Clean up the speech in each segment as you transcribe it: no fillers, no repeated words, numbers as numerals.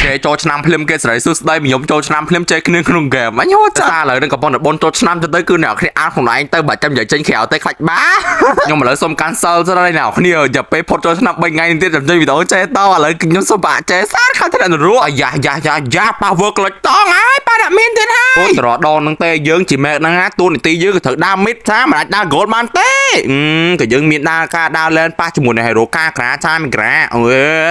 គេចូលឆ្នាំភ្លាមគេស្រីសួស្ដីញោមចូលឆ្នាំភ្លាមចេះគ្នាក្នុងហ្គេមអញហូចតាឥឡូវនឹងកំពុងតែបនចូលឆ្នាំទៅគឺអ្នកគ្នាអានខ្លួនឯងទៅបើចាំនិយាយចេញក្រៅទៅខ្លាច់បាខ្ញុំឥឡូវសុំកានសិលទៅហើយអ្នកគ្នាយ៉ាពេលផុតចូលឆ្នាំ3ថ្ងៃទៀតចាំចេញវីដេអូចេះតឥឡូវខ្ញុំសុំបាក់ចេះសាខាត់តែនរោយ៉ាប៉ះវើក្លុចតងហើយប៉ះដាក់មានទៀតហើយអូត្រដងនឹងទេយើងជាម៉ែហ្នឹងណាតួនាទីយើងក៏ត្រូវដើរមីតថាមិនអាចដើរ gold បានទេក៏យើងមានដើរការដើរលែនប៉ះជាមួយនឹងហេរ៉ូកាក្រាឆាមីក្រាអើ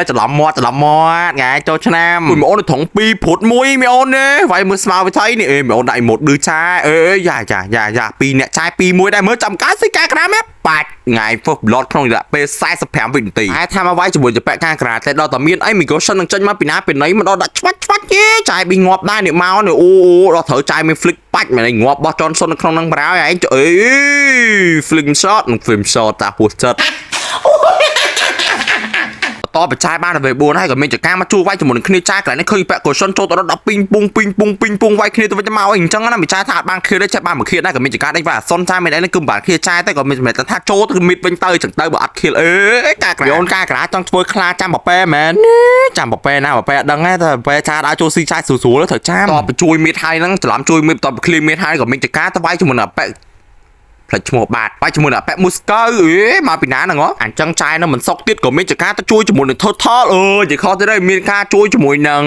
ច្រឡំមាត់ថ្ងៃចូលឆ្នាំមួយម៉ូនត្រង់2ព្រុត1មីអូនទេវាយមើលស្មៅវិថីនេះមីអូនដាក់ម៉ូតឌឺឆាយ៉ា2អ្នកចាយ2 1ដែរមើលចាំកាស៊ីកាក្រាមែនបាច់ថ្ងៃ first blood ក្នុងរយៈពេល45វិនាទីតែថាមកវាយជាមួយទៅពាក់កាក្រាតែដល់តែមានអី Migration នឹងចេញមកពីណាពីណីមិនដល់ដាក់ឆ្វាច់ទេចាយប៊ីងាប់ដែរនេះមកនេះអូដល់ត្រូវចាយមាន flick បាច់មែនងាប់បោះ Johnson នៅក្នុងនឹងបារហើយឯងអេ flick shot និង film shot តាហួសចិត្តតបចាយបានទៅ4ហើយក៏មានចការមកជួវាយជាមួយនឹងគ្នាចាយក្រៅនេះឃើញពាក់កូសិនចូលទៅដល់ពីងពុងវាយគ្នាទៅវិញទៅមកអីអញ្ចឹងណាមិនចាយថាបានឃ្លៀតទេចាយបានមកឃ្លៀតដែរក៏មានចការដេញវាអសុនចាយមិនដែរគឺបានឃ្លៀតចាយតែក៏មានសម្រាប់ថាចូលទៅមីតវិញទៅអញ្ចឹងទៅបើអត់ឃ្លៀតការក្រៅអូនការក្រៅចង់ធ្វើខ្លាចាំប៉ែមែនចាំប៉ែណាប៉ែអត់ដឹងទេតែប៉ែចាដើរចូលស៊ីចាយស្រួលទៅចាំតបជួយមីតហើយហ្នឹងច្រឡំជួយមីតតបឃ្លៀតមីតហើយក៏មានចការទៅវាយជាមួយនឹងប៉ែផ្លេចឈ្មោះបាទបាយជាមួយនឹងប៉ែមូស្កូមកពីណាហ្នឹងហ៎អញ្ចឹងចាយនៅមិនសុកទៀតក៏មានចការទៅជួយជាមួយនឹង Total និយាយខុសទៅមានការជួយជាមួយនឹង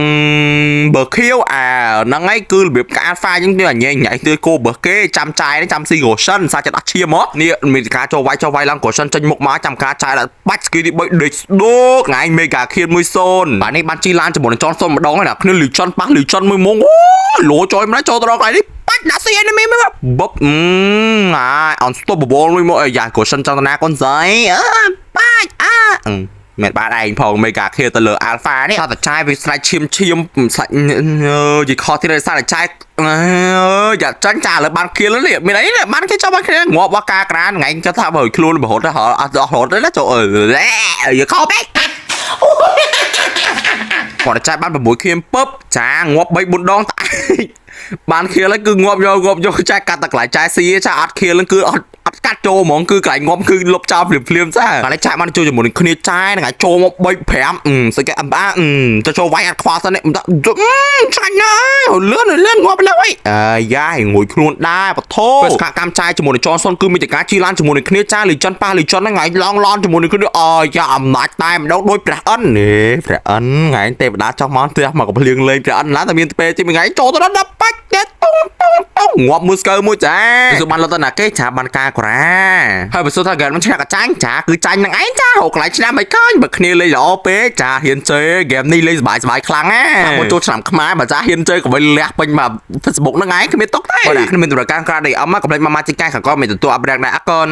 បើខៀវហ្នឹងហើយគឺរបៀបការហ្វាអញ្ចឹងទៅញ៉ៃទៅគោបើគេចាំចាយចាំស៊ីកូសិនសាច់ចិត្តអត់ឈាមហ៎នេះមានការចូលវាយឡើងកូសិនចេញមុខមកចាំការចាយដល់បាច់ស្គីទី3ដេកស្ដោកថ្ងៃមេហ្គាខៀន1-0បាទនេះបានជីឡានជាមួយនឹងចនសុំម្ដងហើយណាគ្នាលីចនប៉ះលីចនមួយម៉ងអូលោចយមិនចូលទៅដល់កន្លែងនេះបាច់ដាក់ស៊ីនេះមានបបunstoppable មួយមកយ៉ាកូសិនចង់តាណាកូនស្រីបាច់មែនបាទឯងផងមេហ្គាខៀទៅលើ Alpha នេះថាតែចាយវាស្រេចឈាមសាច់យីខទៀតឲ្យសារតែចាយយ៉ាចាញ់ចាលើបានខៀលនេះមានអីបានគេចង់បានគ្នាងាប់បោះការក្រានថ្ងៃគេថាបើខ្លួនរហូតដល់អត់រហូតទេណាចូលយីខពេកគាត់ចាយបាន6ខៀមពឹបចាងាប់3 4ដងតែបានខៀលគឺងាប់យកចាយកាត់តែកន្លែងចាយស៊ីចាអត់ខៀលគឺអត់កាត់ចូលហ្មងគឺកន្លែងងាប់គឺលុបចោលភ្លាមចាកន្លែងចាយបានចូលជាមួយនឹងគ្នាចាយហ្នឹងចូលមក3 5ស្អីគេទៅចូលវាយអត់ខ្វល់សិននេះមិនចាញ់ណាស់លឿនងាប់លើអីយ៉ាងួយខ្លួនដែរបថោពេលស្កាកម្មចាយជាមួយនឹងចនសុនគឺមានតែការជីឡានជាមួយនឹងគ្នាចាយលីចនប៉ះលីចនហ្នឹងថ្ងៃឡងជាមួយនឹងគ្នាយ៉ាអំណាចតែម្ដងដូចព្រះអិននេះព្រះអិនថ្ងៃទេវតាចោះមកទះមកកំភ្លៀងលេងព្រះអិនណាតែមានពេលទីមួយថ្ងៃចូលទៅដល់10បាច់ទេតុងងាប់មួយស្កើមួយចាគឺបានលត់ទៅណាគេចាបានការក្រាហើយបើសួរថាហ្គេមមិនឆ្នះក៏ចាញ់ចាគឺចាញ់នឹងឯងចារកកន្លែងឆ្នាំមិនឃើញបើគ្នាលេងល្អពេកចាហ៊ានជេហ្គេមនេះលេងសប្បាយខ្លាំងណាមកចូលឆ្នាំខ្មែរបើចាហ៊ានជេក៏វិញលះពេញមក Facebook ហ្នឹងឯងគ្មានຕົកទេបើគ្មានតម្រូវការក្រៅដីអមមកកុំភ្លេចមកជីកាខាងក៏មានទទួលអាប់រែកដែរអរគុណ